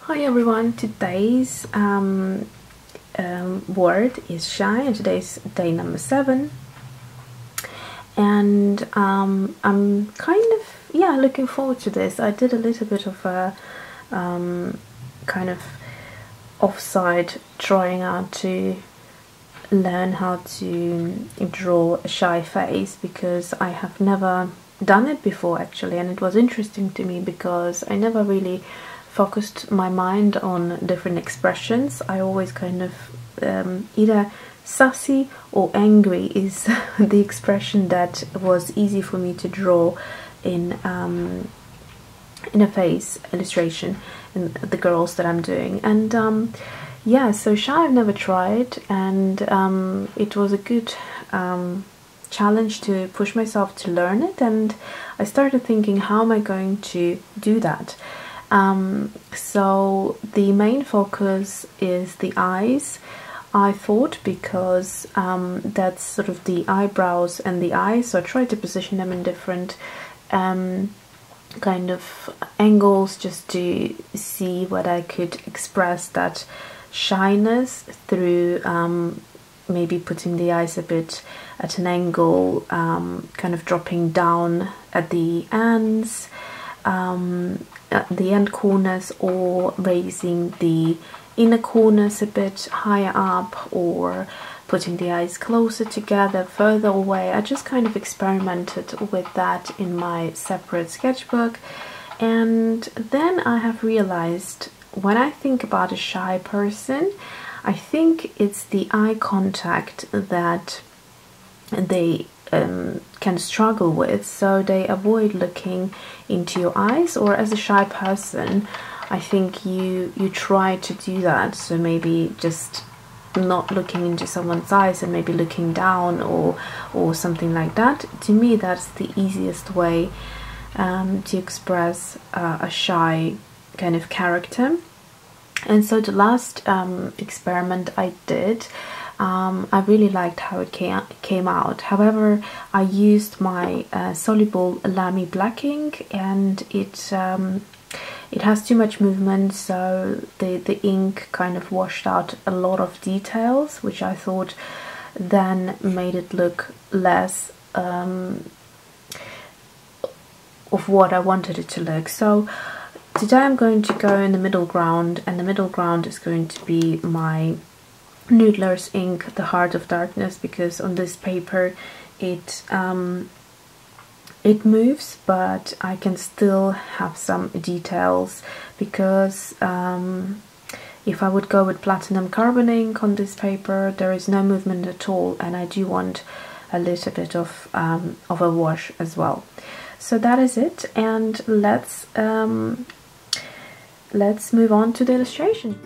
Hi everyone, today's word is shy, and today's day number 7. And I'm kind of looking forward to this. I did a little bit of a kind of offside trying out to learn how to draw a shy face, because I have never done it before actually, and it was interesting to me because I never really focused my mind on different expressions. I always kind of either sassy or angry is the expression that was easy for me to draw in a face illustration in the girls that I'm doing. And yeah, so shy I've never tried, and it was a good challenge to push myself to learn it. And I started thinking, how am I going to do that? So the main focus is the eyes, I thought, because that's sort of the eyebrows and the eyes, so I tried to position them in different kind of angles just to see what I could express that shyness through, maybe putting the eyes a bit at an angle, kind of dropping down at the ends, at the end corners, or raising the inner corners a bit higher up, or putting the eyes closer together, further away. I just kind of experimented with that in my separate sketchbook, and then I have realized, when I think about a shy person, I think it's the eye contact that they can struggle with, so they avoid looking into your eyes. Or as a shy person, I think you try to do that, so maybe just not looking into someone's eyes and maybe looking down or something like that. To me, that's the easiest way to express a shy kind of character. And so the last experiment I did, I really liked how it came out. However, I used my soluble Lamy black ink, and it has too much movement, so the ink kind of washed out a lot of details, which I thought then made it look less of what I wanted it to look. So today I'm going to go in the middle ground, and the middle ground is going to be my Noodler's ink, the Heart of Darkness, because on this paper it moves, but I can still have some details, because if I would go with platinum carbon ink on this paper, there is no movement at all, and I do want a little bit of a wash as well. So that is it, and let's move on to the illustration.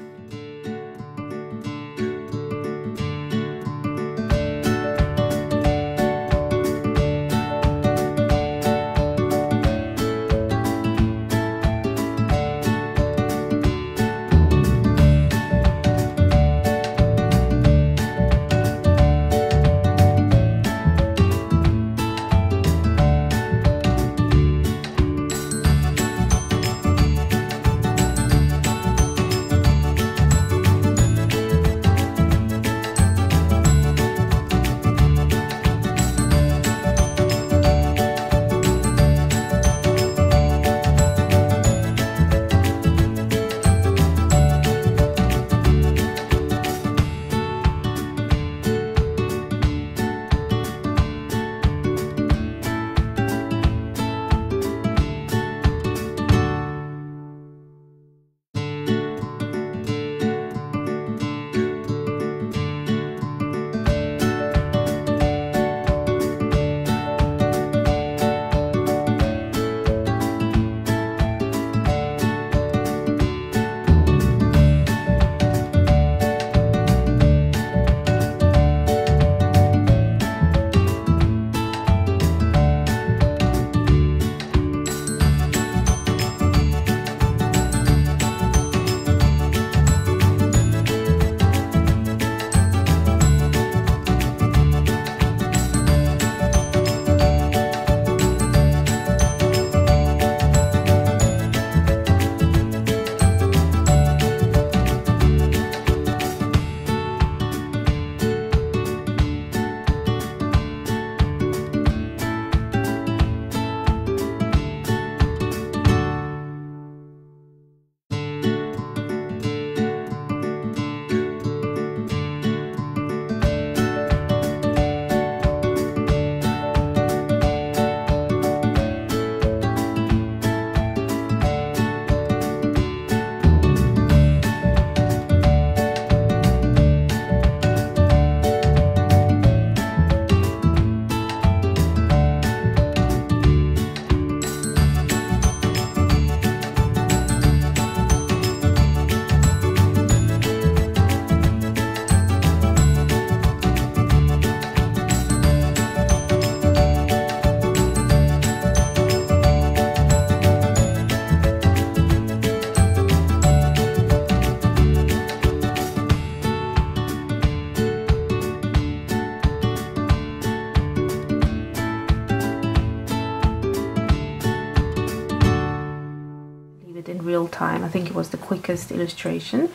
time. I think it was the quickest illustration.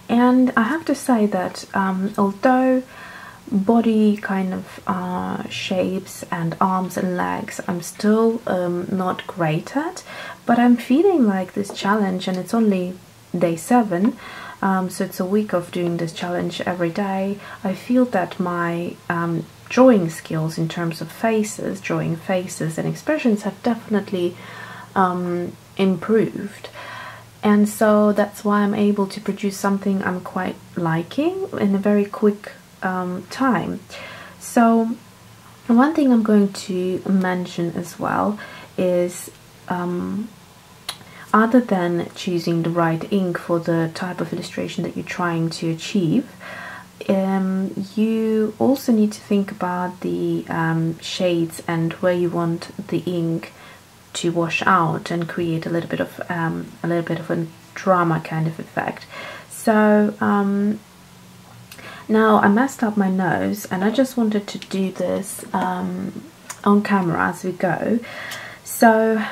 And I have to say that although body kind of shapes and arms and legs I'm still not great at, but I'm feeling like this challenge, and it's only day 7, so it's a week of doing this challenge every day. I feel that my drawing skills in terms of faces, drawing faces and expressions have definitely improved. And so that's why I'm able to produce something I'm quite liking in a very quick time. So one thing I'm going to mention as well is other than choosing the right ink for the type of illustration that you're trying to achieve, you also need to think about the shades and where you want the ink to wash out and create a little bit of a drama kind of effect. So now I messed up my nose, and I just wanted to do this on camera as we go. So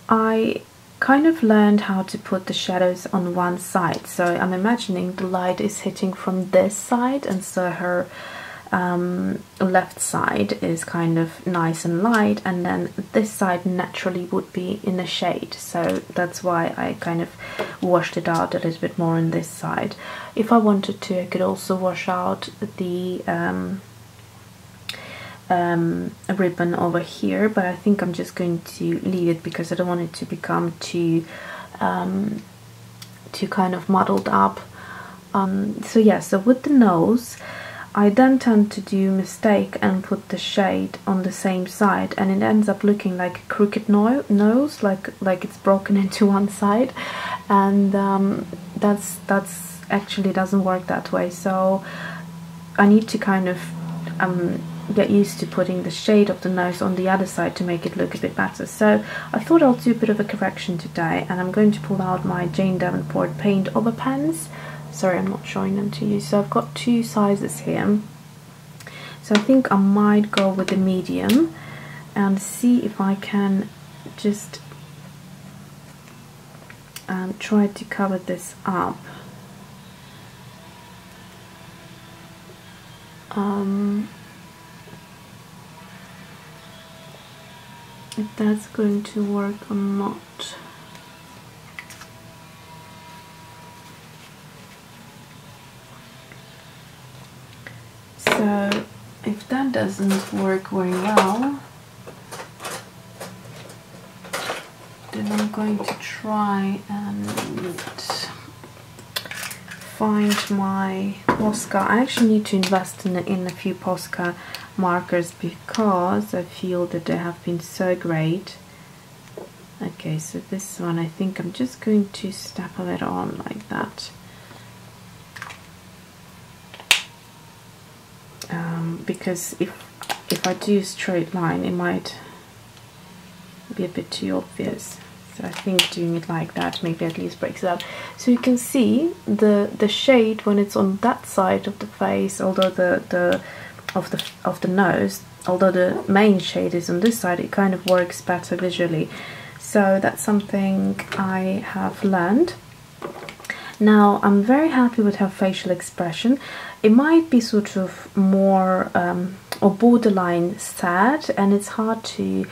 I kind of learned how to put the shadows on one side. So I'm imagining the light is hitting from this side, and so her left side is kind of nice and light, and then this side naturally would be in a shade. So that's why I kind of washed it out a little bit more on this side. If I wanted to, I could also wash out the ribbon over here, but I think I'm just going to leave it because I don't want it to become too kind of muddled up. So yeah, so with the nose, I then tend to do mistake and put the shade on the same side, and it ends up looking like a crooked nose, like it's broken into one side, and that's actually doesn't work that way. So I need to kind of get used to putting the shade of the nose on the other side to make it look a bit better. So I thought I'll do a bit of a correction today, and I'm going to pull out my Jane Davenport paint over pens. Sorry, I'm not showing them to you. So I've got 2 sizes here. So I think I might go with the medium and see if I can just try to cover this up. If that's going to work or not. So if that doesn't work very well, then I'm going to try and find my Posca. I actually need to invest in a few Posca markers because I feel that they have been so great. Okay, so this one I think I'm just going to staple it on like that. Because if I do a straight line, it might be a bit too obvious. So I think doing it like that maybe at least breaks it up. So you can see the shade when it's on that side of the face, although of the nose, although the main shade is on this side, it kind of works better visually. So that's something I have learned. Now I'm very happy with her facial expression. It might be sort of more or borderline sad, and it's hard to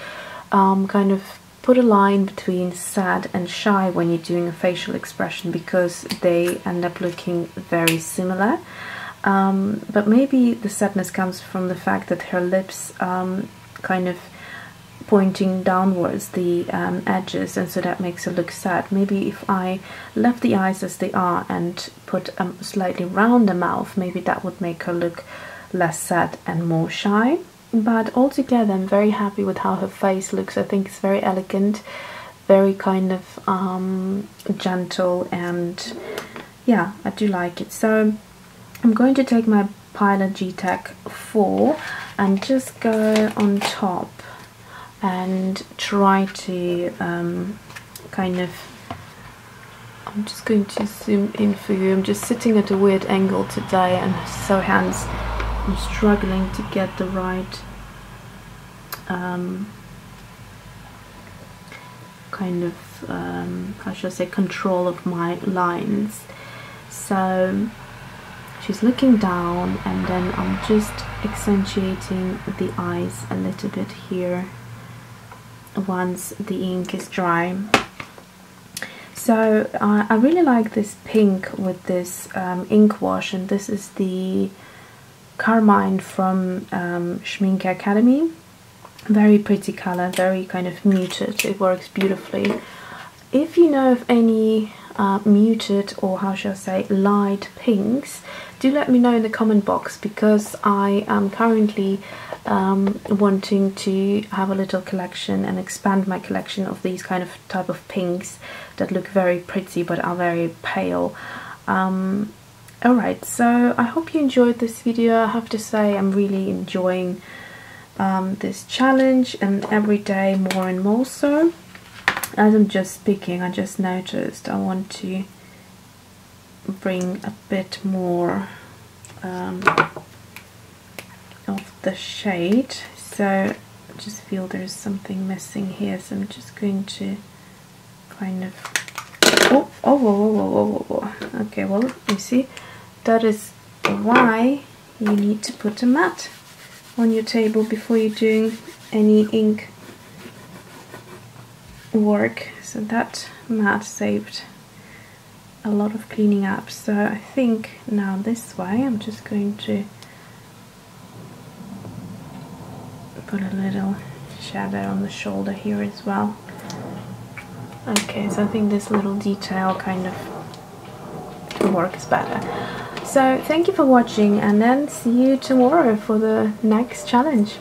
kind of put a line between sad and shy when you're doing a facial expression because they end up looking very similar. But maybe the sadness comes from the fact that her lips kind of pointing downwards, the edges, and so that makes her look sad. Maybe if I left the eyes as they are and put a slightly rounder mouth, maybe that would make her look less sad and more shy. But altogether I'm very happy with how her face looks. I think it's very elegant, very kind of gentle, and yeah, I do like it. So I'm going to take my Pilot G-Tech 4 and just go on top and try to kind of, I'm just going to zoom in for you. I'm just sitting at a weird angle today, and so hence I'm struggling to get the right kind of how should I say, control of my lines. So she's looking down, and then I'm just accentuating the eyes a little bit here once the ink is dry. So I really like this pink with this ink wash, and this is the Carmine from Schminke Academy. Very pretty color, very kind of muted. It works beautifully. If you know of any muted, or how shall I say, light pinks, do let me know in the comment box, because I am currently wanting to have a little collection and expand my collection of these kind of type of pinks that look very pretty but are very pale. Alright, so I hope you enjoyed this video. I have to say I'm really enjoying this challenge, and every day more and more so. As I'm just speaking, I just noticed I want to bring a bit more of the shade, so I just feel there's something missing here, so I'm just going to kind of whoa. Okay, well, you see, that is why you need to put a mat on your table before you're doing any ink work. So that mat saved a lot of cleaning up. So I think now this way I'm just going to put a little shadow on the shoulder here as well. Okay, so I think this little detail kind of works better. So thank you for watching, and then see you tomorrow for the next challenge.